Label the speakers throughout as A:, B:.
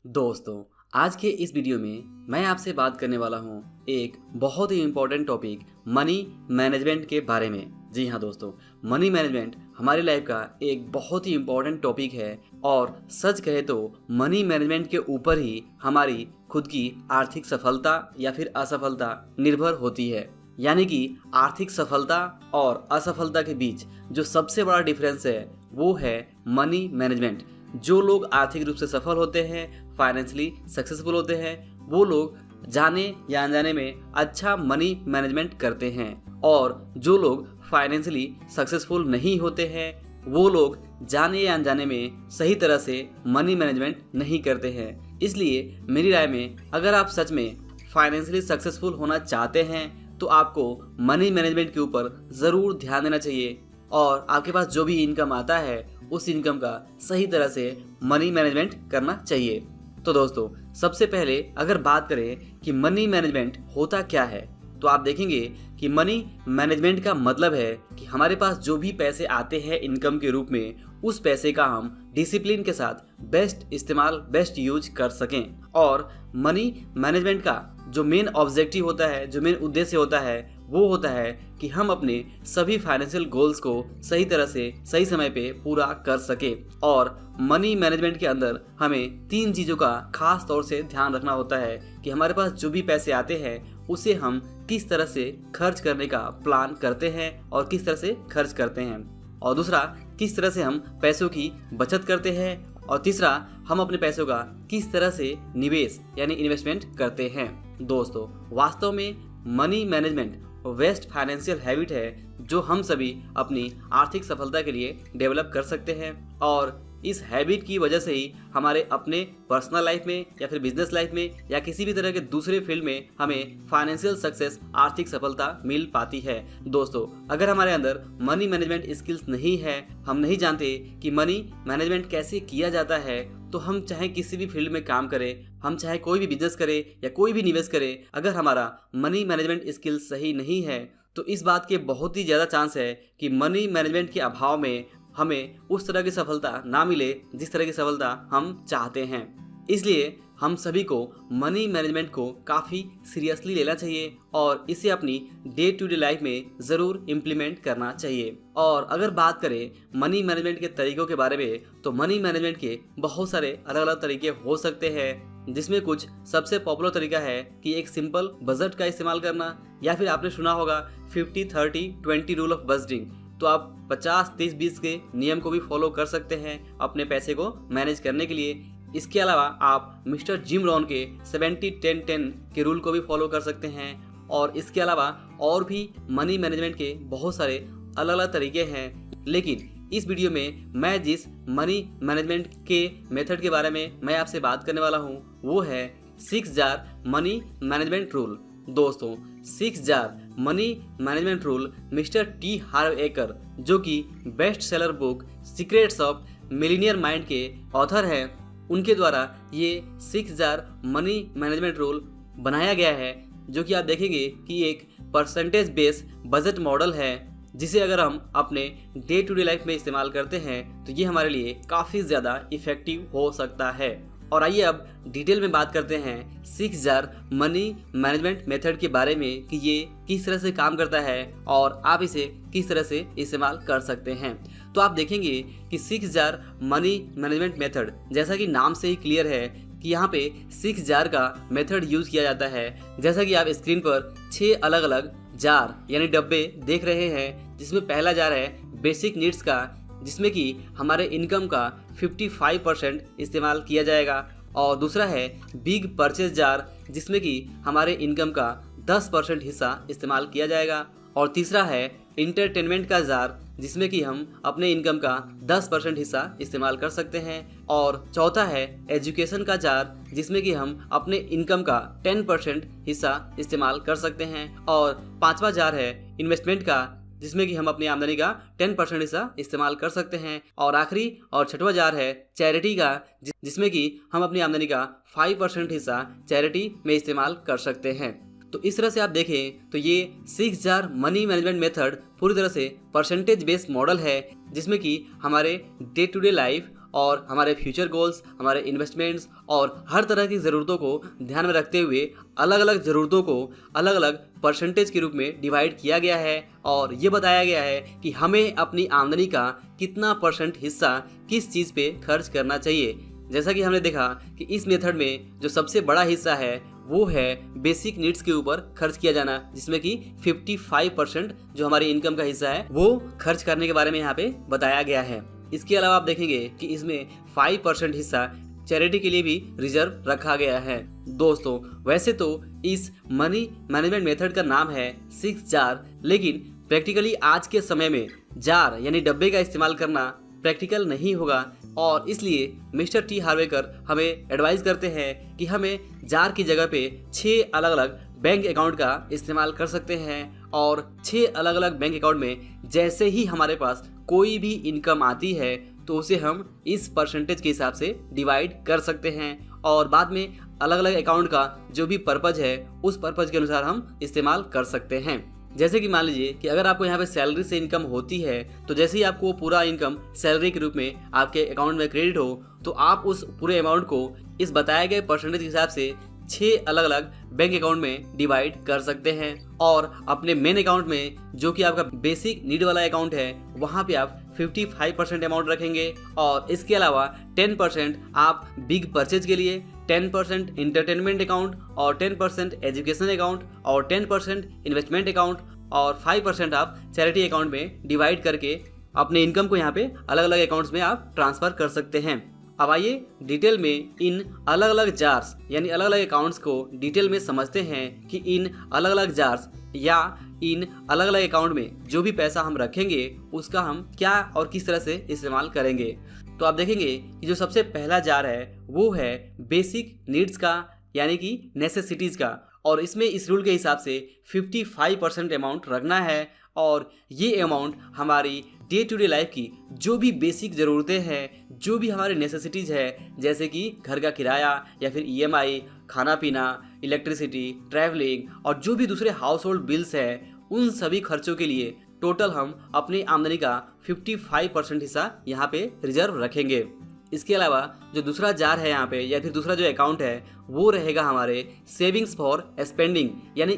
A: दोस्तों, आज के इस वीडियो में मैं आपसे बात करने वाला हूँ एक बहुत ही इम्पोर्टेंट टॉपिक मनी मैनेजमेंट के बारे में। जी हाँ दोस्तों, मनी मैनेजमेंट हमारी लाइफ का एक बहुत ही इम्पोर्टेंट टॉपिक है और सच कहे तो मनी मैनेजमेंट के ऊपर ही हमारी खुद की आर्थिक सफलता या फिर असफलता निर्भर होती है। यानी कि आर्थिक सफलता और असफलता के बीच जो सबसे बड़ा डिफरेंस है वो है मनी मैनेजमेंट। जो लोग आर्थिक रूप से सफल होते हैं, फाइनेंशियली सक्सेसफुल होते हैं, वो लोग जाने या अनजाने में अच्छा मनी मैनेजमेंट करते हैं और जो लोग फाइनेंशियली सक्सेसफुल नहीं होते हैं, वो लोग जाने या अनजाने में सही तरह से मनी मैनेजमेंट नहीं करते हैं। इसलिए मेरी राय में अगर आप सच में फाइनेंशियली सक्सेसफुल होना चाहते हैं तो आपको मनी मैनेजमेंट के ऊपर ज़रूर ध्यान देना चाहिए और आपके पास जो भी इनकम आता है उस इनकम का सही तरह से मनी मैनेजमेंट करना चाहिए। तो दोस्तों, सबसे पहले अगर बात करें कि मनी मैनेजमेंट होता क्या है, तो आप देखेंगे कि मनी मैनेजमेंट का मतलब है कि हमारे पास जो भी पैसे आते हैं इनकम के रूप में, उस पैसे का हम डिसिप्लिन के साथ बेस्ट इस्तेमाल, बेस्ट यूज कर सकें। और मनी मैनेजमेंट का जो मेन ऑब्जेक्टिव होता है, जो मेन उद्देश्य होता है, वो होता है कि हम अपने सभी फाइनेंशियल गोल्स को सही तरह से सही समय पे पूरा कर सके। और मनी मैनेजमेंट के अंदर हमें 3 चीज़ों का खास तौर से ध्यान रखना होता है कि हमारे पास जो भी पैसे आते हैं उसे हम किस तरह से खर्च करने का प्लान करते हैं और किस तरह से खर्च करते हैं, और दूसरा किस तरह से हम पैसों की बचत करते हैं, और तीसरा हम अपने पैसों का किस तरह से निवेश यानी इन्वेस्टमेंट करते हैं। दोस्तों, वास्तव में money management best financial habit है जो हम सभी अपनी आर्थिक सफलता के लिए डेवलप कर सकते हैं और इस हैबिट की वजह से ही हमारे अपने पर्सनल लाइफ में या फिर बिजनेस लाइफ में या किसी भी तरह के दूसरे फील्ड में हमें फाइनेंशियल सक्सेस, आर्थिक सफलता मिल पाती है। दोस्तों, अगर हमारे अंदर मनी मैनेजमेंट स्किल्स नहीं है, हम नहीं जानते कि मनी मैनेजमेंट कैसे किया जाता है, तो हम चाहे किसी भी फील्ड में काम करें, हम चाहे कोई भी बिजनेस करें या कोई भी निवेश करें, अगर हमारा मनी मैनेजमेंट स्किल सही नहीं है तो इस बात के बहुत ही ज़्यादा चांस है कि मनी मैनेजमेंट के अभाव में हमें उस तरह की सफलता ना मिले जिस तरह की सफलता हम चाहते हैं। इसलिए हम सभी को मनी मैनेजमेंट को काफ़ी सीरियसली लेना चाहिए और इसे अपनी डे टू डे लाइफ में ज़रूर इम्प्लीमेंट करना चाहिए। और अगर बात करें मनी मैनेजमेंट के तरीक़ों के बारे में, तो मनी मैनेजमेंट के बहुत सारे अलग अलग तरीके हो सकते हैं, जिसमें कुछ सबसे पॉपुलर तरीका है कि एक सिंपल बजट का इस्तेमाल करना, या फिर आपने सुना होगा 50-30-20 रूल ऑफ बजटिंग। तो आप 50-30-20 के नियम को भी फॉलो कर सकते हैं अपने पैसे को मैनेज करने के लिए। इसके अलावा आप मिस्टर जिम रॉन के 70-10-10 के रूल को भी फॉलो कर सकते हैं। और इसके अलावा और भी मनी मैनेजमेंट के बहुत सारे अलग अलग तरीके हैं, लेकिन इस वीडियो में मैं जिस मनी मैनेजमेंट के मेथड के बारे में मैं आपसे बात करने वाला हूँ वो है 6 जार मनी मैनेजमेंट रूल। दोस्तों, 6 jar money management rule mister T Harv Eker, जो कि best seller book secrets of millionaire mind के ऑथर हैं, उनके द्वारा ये 6 जार मनी मैनेजमेंट रूल बनाया गया है, जो कि आप देखेंगे कि एक परसेंटेज बेस बजट मॉडल है, जिसे अगर हम अपने डे टू डे लाइफ में इस्तेमाल करते हैं तो ये हमारे लिए काफ़ी ज़्यादा इफ़ेक्टिव हो सकता है। और आइए अब डिटेल में बात करते हैं 6 जार मनी मैनेजमेंट मेथड के बारे में कि ये किस तरह से काम करता है और आप इसे किस तरह से इस्तेमाल कर सकते हैं। तो आप देखेंगे कि 6 जार मनी मैनेजमेंट मेथड, जैसा कि नाम से ही क्लियर है कि यहाँ पे 6 जार का मेथड यूज़ किया जाता है। जैसा कि आप स्क्रीन पर 6 अलग अलग जार यानी डब्बे देख रहे हैं, जिसमें पहला जार है बेसिक नीड्स का, जिसमें कि हमारे इनकम का 55% इस्तेमाल किया जाएगा, और दूसरा है बिग परचेज जार, जिसमें कि हमारे इनकम का 10% हिस्सा इस्तेमाल किया जाएगा, और तीसरा है इंटरटेनमेंट का जार, जिसमें कि हम अपने इनकम का 10% हिस्सा इस्तेमाल कर सकते हैं, और चौथा है एजुकेशन का जार, जिसमें कि हम अपने इनकम का 10% हिस्सा इस्तेमाल कर सकते हैं, और पांचवा जार है इन्वेस्टमेंट का, जिसमें कि हम अपनी आमदनी का 10% हिस्सा इस्तेमाल कर सकते हैं, और आखिरी और छठवां जार है चैरिटी का, जिसमें कि हम अपनी आमदनी का 5% हिस्सा चैरिटी में इस्तेमाल कर सकते हैं। तो इस तरह से आप देखें तो ये 6 जार मनी मैनेजमेंट मेथड पूरी तरह से परसेंटेज बेस्ड मॉडल है, जिसमें कि हमारे डे टू डे लाइफ और हमारे फ्यूचर गोल्स, हमारे इन्वेस्टमेंट्स और हर तरह की ज़रूरतों को ध्यान में रखते हुए अलग अलग ज़रूरतों को अलग अलग परसेंटेज के रूप में डिवाइड किया गया है और ये बताया गया है कि हमें अपनी आमदनी का कितना परसेंट हिस्सा किस चीज़ पे खर्च करना चाहिए। जैसा कि हमने देखा कि इस मेथड में जो सबसे बड़ा हिस्सा है वो है बेसिक नीड्स के ऊपर खर्च किया जाना, जिसमें कि 55% जो हमारी इनकम का हिस्सा है वो खर्च करने के बारे में यहाँ पे बताया गया है। इसके अलावा आप देखेंगे कि इसमें 5% हिस्सा चैरिटी के लिए भी रिजर्व रखा गया है। दोस्तों, वैसे तो इस मनी मैनेजमेंट मेथड का नाम है 6 जार, लेकिन प्रैक्टिकली आज के समय में जार यानी डब्बे का इस्तेमाल करना प्रैक्टिकल नहीं होगा और इसलिए मिस्टर टी हार्वेकर हमें एडवाइस करते हैं कि हमें जार की जगह पे 6 अलग अलग बैंक अकाउंट का इस्तेमाल कर सकते हैं और 6 अलग अलग बैंक अकाउंट में जैसे ही हमारे पास कोई भी इनकम आती है तो उसे हम इस परसेंटेज के हिसाब से डिवाइड कर सकते हैं और बाद में अलग अलग अकाउंट का जो भी पर्पज है उस पर्पज के अनुसार हम इस्तेमाल कर सकते हैं। जैसे कि मान लीजिए कि अगर आपको यहाँ पे सैलरी से इनकम होती है तो जैसे ही आपको वो पूरा इनकम सैलरी के रूप में आपके अकाउंट में क्रेडिट हो तो आप उस पूरे अमाउंट को इस बताए गए परसेंटेज के हिसाब से 6 अलग अलग बैंक अकाउंट में डिवाइड कर सकते हैं और अपने मेन अकाउंट में जो कि आपका बेसिक नीड वाला अकाउंट है वहाँ पे आप 55% अमाउंट रखेंगे और इसके अलावा 10% आप बिग परचेज के लिए, 10% इंटरटेनमेंट अकाउंट और 10% एजुकेशन अकाउंट और 10% इन्वेस्टमेंट अकाउंट और 5% आप चैरिटी अकाउंट में डिवाइड करके अपने इनकम को यहाँ पे अलग अलग अकाउंट्स में आप ट्रांसफ़र कर सकते हैं। अब आइए डिटेल में इन अलग अलग जार्स यानी अलग अलग अकाउंट्स को डिटेल में समझते हैं कि इन अलग अलग जार्स या इन अलग अलग अकाउंट में जो भी पैसा हम रखेंगे उसका हम क्या और किस तरह से इस्तेमाल करेंगे। तो आप देखेंगे कि जो सबसे पहला जार है वो है बेसिक नीड्स का यानी कि नेसेसिटीज़ का और इसमें इस रूल के हिसाब से 55% अमाउंट रखना है और ये अमाउंट हमारी डे टू डे लाइफ की जो भी बेसिक ज़रूरतें हैं, जो भी हमारी नेसेसिटीज़ है, जैसे कि घर का किराया या फिर EMI, खाना पीना, इलेक्ट्रिसिटी, ट्रैवलिंग और जो भी दूसरे हाउस होल्ड बिल्स हैं, उन सभी खर्चों के लिए टोटल हम अपनी आमदनी का 55% हिस्सा यहाँ पे रिजर्व रखेंगे। इसके अलावा जो दूसरा जार है यहाँ पे या फिर दूसरा जो अकाउंट है वो रहेगा हमारे सेविंग्स फॉर स्पेंडिंग, यानी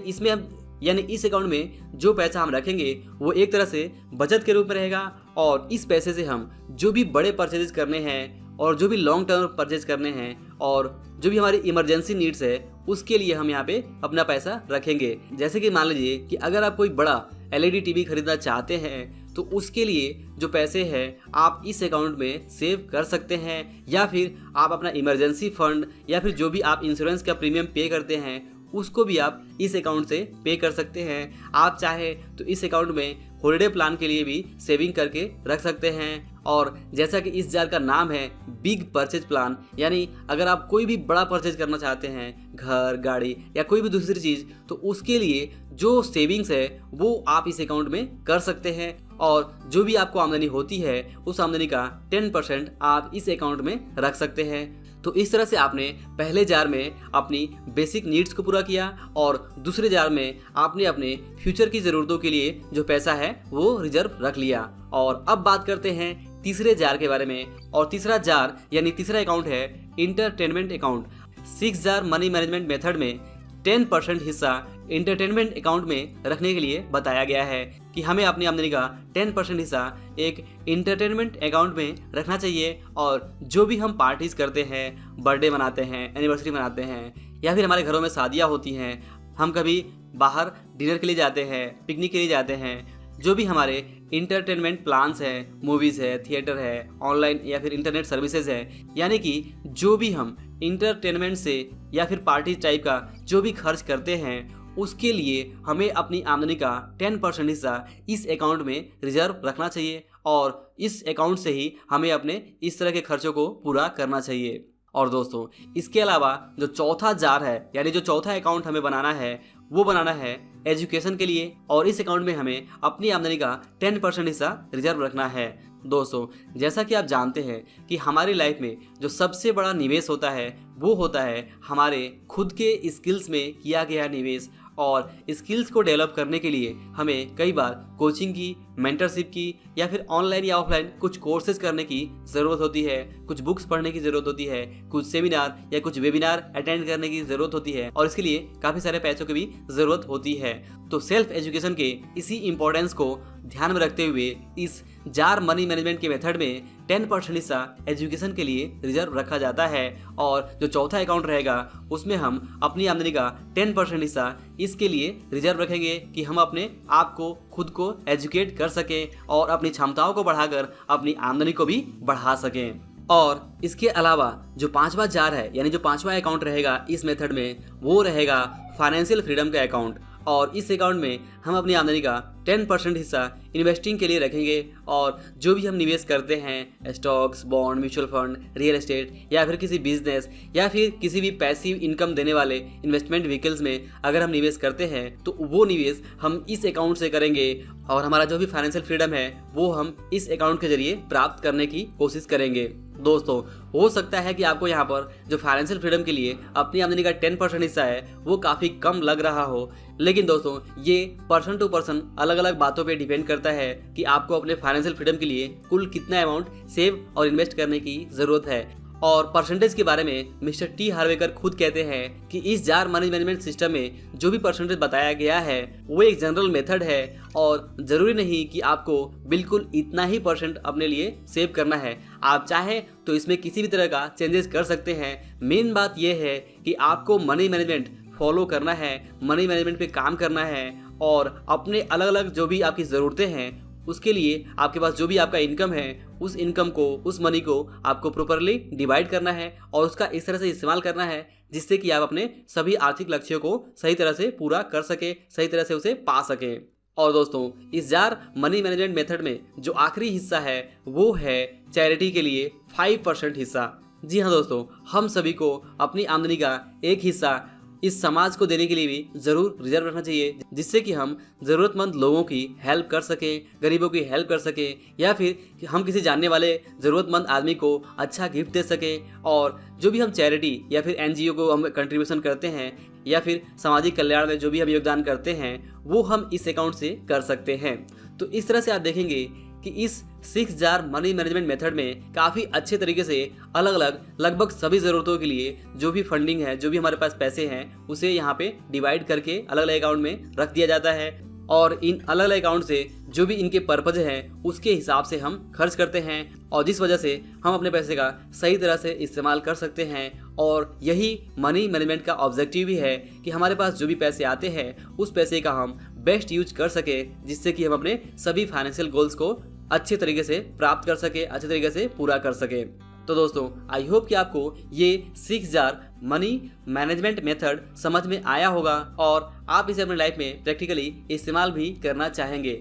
A: इस अकाउंट में जो पैसा हम रखेंगे वो एक तरह से बचत के रूप में रहेगा और इस पैसे से हम जो भी बड़े परचेज करने हैं और जो भी लॉन्ग टर्म परचेज करने हैं और जो भी हमारी इमरजेंसी नीड्स है उसके लिए हम यहाँ पे अपना पैसा रखेंगे। जैसे कि मान लीजिए कि अगर आप कोई बड़ा LED TV खरीदना चाहते हैं तो उसके लिए जो पैसे हैं आप इस अकाउंट में सेव कर सकते हैं या फिर आप अपना इमरजेंसी फंड या फिर जो भी आप इंश्योरेंस का प्रीमियम पे करते हैं उसको भी आप इस अकाउंट से पे कर सकते हैं। आप चाहे तो इस अकाउंट में हॉलिडे प्लान के लिए भी सेविंग करके रख सकते हैं और जैसा कि इस जार का नाम है बिग परचेज प्लान, यानी अगर आप कोई भी बड़ा परचेज करना चाहते हैं, घर, गाड़ी या कोई भी दूसरी चीज़, तो उसके लिए जो सेविंग्स है वो आप इस अकाउंट में कर सकते हैं और जो भी आपको आमदनी होती है उस आमदनी का 10% आप इस अकाउंट में रख सकते हैं। तो इस तरह से आपने पहले जार में अपनी बेसिक नीड्स को पूरा किया और दूसरे जार में आपने अपने फ्यूचर की ज़रूरतों के लिए जो पैसा है वो रिजर्व रख लिया। और अब बात करते हैं तीसरे जार के बारे में और तीसरा जार यानी तीसरा अकाउंट है entertainment account. 6 jar money management method में 10% हिस्सा इंटरटेनमेंट अकाउंट में रखने के लिए बताया गया है कि हमें अपनी आमदनी का 10% हिस्सा एक इंटरटेनमेंट अकाउंट में रखना चाहिए और जो भी हम पार्टीज करते हैं, बर्थडे मनाते हैं, एनिवर्सरी मनाते हैं या फिर हमारे घरों में शादियाँ होती हैं, हम कभी बाहर डिनर के लिए जाते हैं, पिकनिक के लिए जाते हैं, जो भी हमारे इंटरटेनमेंट प्लान्स हैं, मूवीज़ है, थिएटर है, ऑनलाइन या फिर इंटरनेट सर्विसेज है, यानी कि जो भी हम इंटरटेनमेंट से या फिर पार्टी टाइप का जो भी खर्च करते हैं उसके लिए हमें अपनी आमदनी का 10% हिस्सा इस अकाउंट में रिजर्व रखना चाहिए और इस अकाउंट से ही हमें अपने इस तरह के खर्चों को पूरा करना चाहिए। और दोस्तों, इसके अलावा जो चौथा जार है यानी जो चौथा अकाउंट हमें बनाना है वो बनाना है एजुकेशन के लिए और इस अकाउंट में हमें अपनी आमदनी का 10% हिस्सा रिजर्व रखना है। दोस्तों, जैसा कि आप जानते हैं कि हमारी लाइफ में जो सबसे बड़ा निवेश होता है वो होता है हमारे खुद के स्किल्स में किया गया निवेश और स्किल्स को डेवलप करने के लिए हमें कई बार कोचिंग की, मेंटरशिप की या फिर ऑनलाइन या ऑफलाइन कुछ कोर्सेज करने की ज़रूरत होती है, कुछ बुक्स पढ़ने की ज़रूरत होती है, कुछ सेमिनार या कुछ वेबिनार अटेंड करने की ज़रूरत होती है और इसके लिए काफ़ी सारे पैसों की भी ज़रूरत होती है। तो सेल्फ एजुकेशन के इसी इम्पोर्टेंस को ध्यान में रखते हुए इस जार मनी मैनेजमेंट के मेथड में 10% हिस्सा एजुकेशन के लिए रिजर्व रखा जाता है और जो चौथा अकाउंट रहेगा उसमें हम अपनी आमदनी का 10% हिस्सा इसके लिए रिजर्व रखेंगे कि हम अपने आप को खुद को एजुकेट कर सकें और अपनी क्षमताओं को बढ़ाकर अपनी आमदनी को भी बढ़ा सकें। और इसके अलावा जो पांचवा जार है यानी जो पांचवा अकाउंट रहेगा इस मेथड में वो रहेगा फाइनेंशियल फ्रीडम का अकाउंट और इस अकाउंट में हम अपनी आमदनी का 10% हिस्सा इन्वेस्टिंग के लिए रखेंगे और जो भी हम निवेश करते हैं stocks, bond, mutual fund, real estate या फिर किसी बिजनेस या फिर किसी भी पैसिव इनकम देने वाले इन्वेस्टमेंट व्हीकल्स में अगर हम निवेश करते हैं तो वो निवेश हम इस अकाउंट से करेंगे और हमारा जो भी फाइनेंशियल फ्रीडम है वो हम इस अकाउंट के जरिए प्राप्त करने की कोशिश करेंगे। दोस्तों, हो सकता है कि आपको यहाँ पर जो फाइनेंशियल फ्रीडम के लिए अपनी आमदनी का 10% हिस्सा है वो काफ़ी कम लग रहा हो, लेकिन दोस्तों ये पर्सन टू पर्सन अलग अलग बातों पे डिपेंड करता है कि आपको अपने फाइनेंशियल फ्रीडम के लिए कुल कितना अमाउंट सेव और इन्वेस्ट करने की ज़रूरत है। और परसेंटेज के बारे में मिस्टर टी हार्वेकर खुद कहते हैं कि इस जार मनी मैनेजमेंट सिस्टम में जो भी परसेंटेज बताया गया है वो एक जनरल मेथड है और ज़रूरी नहीं कि आपको बिल्कुल इतना ही परसेंट अपने लिए सेव करना है। आप चाहें तो इसमें किसी भी तरह का चेंजेस कर सकते हैं। मेन बात यह है कि आपको मनी मैनेजमेंट फॉलो करना है, मनी मैनेजमेंट पे काम करना है और अपने अलग अलग जो भी आपकी ज़रूरतें हैं उसके लिए आपके पास जो भी आपका इनकम है उस इनकम को, उस मनी को आपको प्रॉपरली डिवाइड करना है और उसका इस तरह से इस्तेमाल करना है जिससे कि आप अपने सभी आर्थिक लक्ष्यों को सही तरह से पूरा कर सके, सही तरह से उसे पा सके। और दोस्तों, इस जार मनी मैनेजमेंट मेथड में जो आखिरी हिस्सा है वो है चैरिटी के लिए 5% हिस्सा। जी हाँ दोस्तों, हम सभी को अपनी आमदनी का एक हिस्सा इस समाज को देने के लिए भी ज़रूर रिजर्व रखना चाहिए जिससे कि हम ज़रूरतमंद लोगों की हेल्प कर सकें, गरीबों की हेल्प कर सकें या फिर हम किसी जानने वाले ज़रूरतमंद आदमी को अच्छा गिफ्ट दे सकें। और जो भी हम चैरिटी या फिर एनजीओ को हम कंट्रीब्यूशन करते हैं या फिर सामाजिक कल्याण में जो भी हम योगदान करते हैं वो हम इस अकाउंट से कर सकते हैं। तो इस तरह से आप देखेंगे कि इस 6 जार मनी मैनेजमेंट मेथड में काफ़ी अच्छे तरीके से अलग अलग लगभग सभी ज़रूरतों के लिए जो भी फंडिंग है, जो भी हमारे पास पैसे हैं उसे यहाँ पे डिवाइड करके अलग अलग अकाउंट में रख दिया जाता है और इन अलग अलग अकाउंट से जो भी इनके पर्पज हैं उसके हिसाब से हम खर्च करते हैं और जिस वजह से हम अपने पैसे का सही तरह से इस्तेमाल कर सकते हैं। और यही मनी मैनेजमेंट का ऑब्जेक्टिव भी है कि हमारे पास जो भी पैसे आते हैं उस पैसे का हम बेस्ट यूज कर सके जिससे कि हम अपने सभी फाइनेंशियल गोल्स को अच्छे तरीके से प्राप्त कर सके, अच्छे तरीके से पूरा कर सके। तो दोस्तों, आई होप कि आपको ये 6 जार मनी मैनेजमेंट मेथड समझ में आया होगा और आप इसे अपनी लाइफ में प्रैक्टिकली इस्तेमाल भी करना चाहेंगे।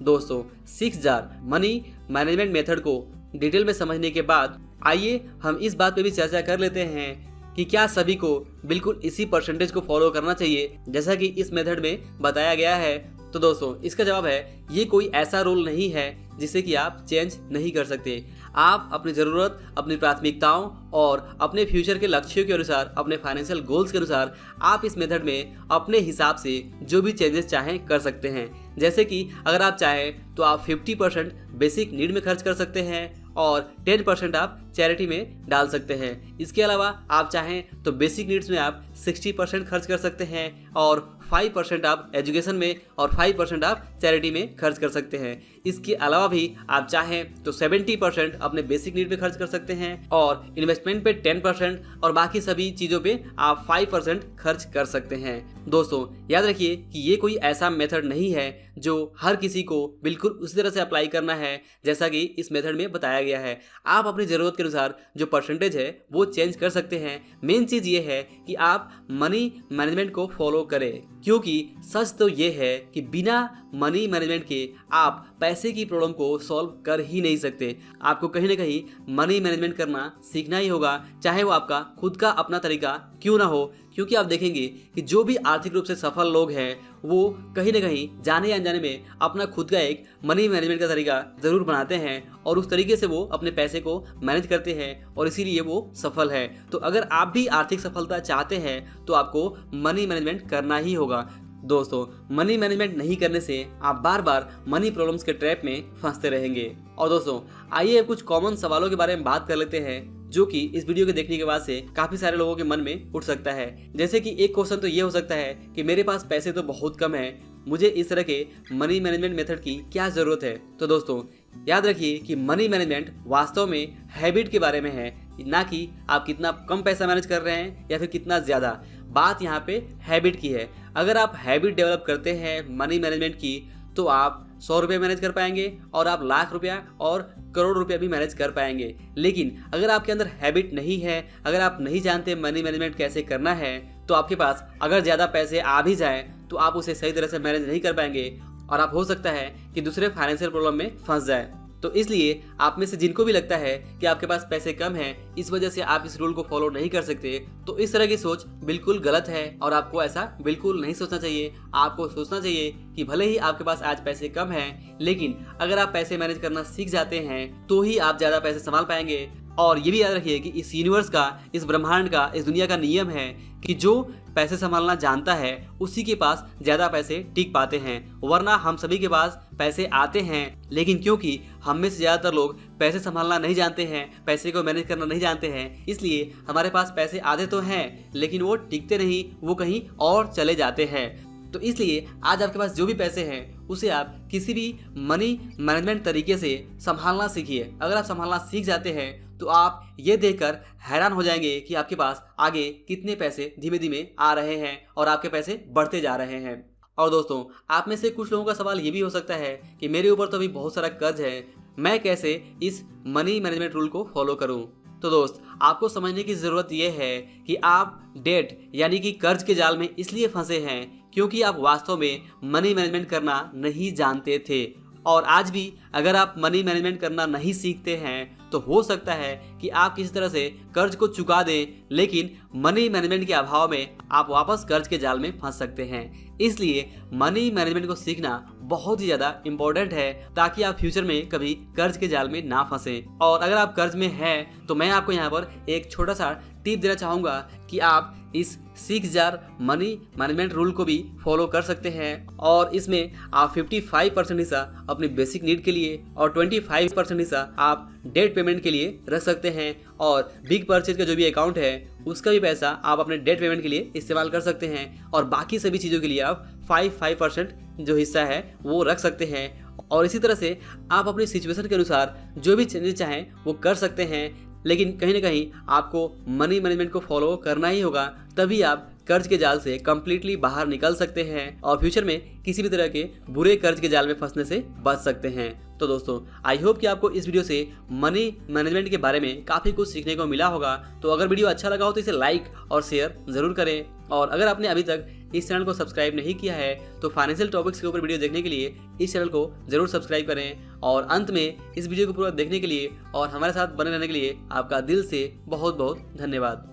A: दोस्तों, 6 जार मनी मैनेजमेंट मेथड को डिटेल में समझने के बाद आइए हम इस बात पे भी चर्चा कर लेते हैं कि क्या सभी को बिल्कुल इसी परसेंटेज को फॉलो करना चाहिए जैसा कि इस मेथड में बताया गया है। तो दोस्तों, इसका जवाब है ये कोई ऐसा रूल नहीं है जिसे कि आप चेंज नहीं कर सकते। आप अपनी ज़रूरत, अपनी प्राथमिकताओं और अपने फ्यूचर के लक्ष्यों के अनुसार, अपने फाइनेंशियल गोल्स के अनुसार आप इस मेथड में अपने हिसाब से जो भी चेंजेस चाहें कर सकते हैं। जैसे कि अगर आप चाहें तो आप 50% बेसिक नीड में खर्च कर सकते हैं और 10% आप चैरिटी में डाल सकते हैं। इसके अलावा आप चाहें तो बेसिक नीड्स में आप 60% खर्च कर सकते हैं और 5% आप एजुकेशन में और 5% आप चैरिटी में खर्च कर सकते हैं। इसके अलावा भी आप चाहें तो 70% अपने बेसिक नीड पे खर्च कर सकते हैं और इन्वेस्टमेंट पे 10% और बाकी सभी चीज़ों पे आप 5% खर्च कर सकते हैं। दोस्तों, याद रखिए कि ये कोई ऐसा मेथड नहीं है जो हर किसी को बिल्कुल उसी तरह से अप्लाई करना है जैसा कि इस मेथड में बताया गया है। आप अपनी ज़रूरत के अनुसार जो परसेंटेज है वो चेंज कर सकते हैं। मेन चीज़ ये है कि आप मनी मैनेजमेंट को फॉलो करें, क्योंकि सच तो ये है कि बिना मनी मैनेजमेंट के आप पैसे की प्रॉब्लम को सॉल्व कर ही नहीं सकते। आपको कहीं ना कहीं मनी मैनेजमेंट करना सीखना ही होगा, चाहे वो आपका खुद का अपना तरीका क्यों ना हो। क्योंकि आप देखेंगे कि जो भी आर्थिक रूप से सफल लोग हैं वो कहीं ना कहीं जाने या अनजाने में अपना खुद का एक मनी मैनेजमेंट का तरीका ज़रूर बनाते हैं और उस तरीके से वो अपने पैसे को मैनेज करते हैं और इसीलिए वो सफल है। तो अगर आप भी आर्थिक सफलता चाहते हैं तो आपको मनी मैनेजमेंट करना ही होगा। दोस्तों, मनी मैनेजमेंट नहीं करने से आप बार बार मनी प्रॉब्लम्स के ट्रैप में फंसते रहेंगे। और दोस्तों, आइए अब कुछ कॉमन सवालों के बारे में बात कर लेते हैं जो कि इस वीडियो के देखने के बाद से काफी सारे लोगों के मन में उठ सकता है। जैसे कि एक क्वेश्चन तो ये हो सकता है कि मेरे पास पैसे तो बहुत कम है, मुझे इस तरह के मनी मैनेजमेंट मेथड की क्या जरूरत है। तो दोस्तों, याद रखिए कि मनी मैनेजमेंट वास्तव में हैबिट के बारे में है, ना कि आप कितना कम पैसा मैनेज कर रहे हैं या फिर कितना ज्यादा। बात यहाँ पे हैबिट की है। अगर आप हैबिट डेवलप करते हैं मनी मैनेजमेंट की, तो आप 100 रुपये मैनेज कर पाएंगे और आप लाख रुपया और करोड़ रुपया भी मैनेज कर पाएंगे। लेकिन अगर आपके अंदर हैबिट नहीं है, अगर आप नहीं जानते मनी मैनेजमेंट कैसे करना है, तो आपके पास अगर ज़्यादा पैसे आ भी जाएं तो आप उसे सही तरह से मैनेज नहीं कर पाएंगे और आप हो सकता है कि दूसरे फाइनेंशियल प्रॉब्लम में फंस जाए। तो इसलिए आप में से जिनको भी लगता है कि आपके पास पैसे कम हैं, इस वजह से आप इस रूल को फॉलो नहीं कर सकते, तो इस तरह की सोच बिल्कुल गलत है और आपको ऐसा बिल्कुल नहीं सोचना चाहिए। आपको सोचना चाहिए कि भले ही आपके पास आज पैसे कम हैं, लेकिन अगर आप पैसे मैनेज करना सीख जाते हैं तो ही आप ज़्यादा पैसे संभाल पाएंगे। और ये भी याद रखिए कि इस यूनिवर्स का, इस ब्रह्मांड का, इस दुनिया का नियम है कि जो पैसे संभालना जानता है उसी के पास ज़्यादा पैसे टिक पाते हैं। वरना हम सभी के पास पैसे आते हैं, लेकिन क्योंकि हम में से ज़्यादातर लोग पैसे संभालना नहीं जानते हैं, पैसे को मैनेज करना नहीं जानते हैं, इसलिए हमारे पास पैसे आते तो हैं लेकिन वो टिकते नहीं, वो कहीं और चले जाते हैं। तो इसलिए आज आपके पास जो भी पैसे हैं उसे आप किसी भी मनी मैनेजमेंट तरीके से संभालना सीखिए। अगर आप संभालना सीख जाते हैं तो आप ये देखकर हैरान हो जाएंगे कि आपके पास आगे कितने पैसे धीमे धीमे आ रहे हैं और आपके पैसे बढ़ते जा रहे हैं। और दोस्तों, आप में से कुछ लोगों का सवाल ये भी हो सकता है कि मेरे ऊपर तो अभी बहुत सारा कर्ज है, मैं कैसे इस मनी मैनेजमेंट रूल को फॉलो करूं। तो दोस्त, आपको समझने की ज़रूरत यह है कि आप डेट यानी कि कर्ज के जाल में इसलिए फंसे हैं क्योंकि आप वास्तव में मनी मैनेजमेंट करना नहीं जानते थे। और आज भी अगर आप मनी मैनेजमेंट करना नहीं सीखते हैं तो हो सकता है कि आप किसी तरह से कर्ज को चुका दें, लेकिन मनी मैनेजमेंट के अभाव में आप वापस कर्ज के जाल में फंस सकते हैं। इसलिए मनी मैनेजमेंट को सीखना बहुत ही ज़्यादा इम्पोर्टेंट है ताकि आप फ्यूचर में कभी कर्ज के जाल में ना फंसें। और अगर आप कर्ज में हैं तो मैं आपको यहाँ पर एक छोटा सा टिप देना चाहूँगा कि आप इस 6000 मनी मैनेजमेंट रूल को भी फॉलो कर सकते हैं और इसमें आप 55% हिस्सा अपनी बेसिक नीड के लिए और 25% हिस्सा आप डेट पेमेंट के लिए रख सकते हैं और बिग परचेज का जो भी अकाउंट है उसका भी पैसा आप अपने डेट पेमेंट के लिए इस्तेमाल कर सकते हैं और बाकी सभी चीज़ों के लिए आप 5% जो हिस्सा है वो रख सकते हैं। और इसी तरह से आप अपनी सिचुएशन के अनुसार जो भी चेंजेस चाहें वो कर सकते हैं, लेकिन कहीं ना कहीं आपको मनी मैनेजमेंट को फॉलो करना ही होगा, तभी आप कर्ज के जाल से कम्प्लीटली बाहर निकल सकते हैं और फ्यूचर में किसी भी तरह के बुरे कर्ज के जाल में फंसने से बच सकते हैं। तो दोस्तों, आई होप कि आपको इस वीडियो से मनी मैनेजमेंट के बारे में काफ़ी कुछ सीखने को मिला होगा। तो अगर वीडियो अच्छा लगा हो तो इसे लाइक और शेयर ज़रूर करें और अगर आपने अभी तक इस चैनल को सब्सक्राइब नहीं किया है तो फाइनेंशियल टॉपिक्स के ऊपर वीडियो देखने के लिए इस चैनल को ज़रूर सब्सक्राइब करें। और अंत में इस वीडियो को पूरा देखने के लिए और हमारे साथ बने रहने के लिए आपका दिल से बहुत बहुत धन्यवाद।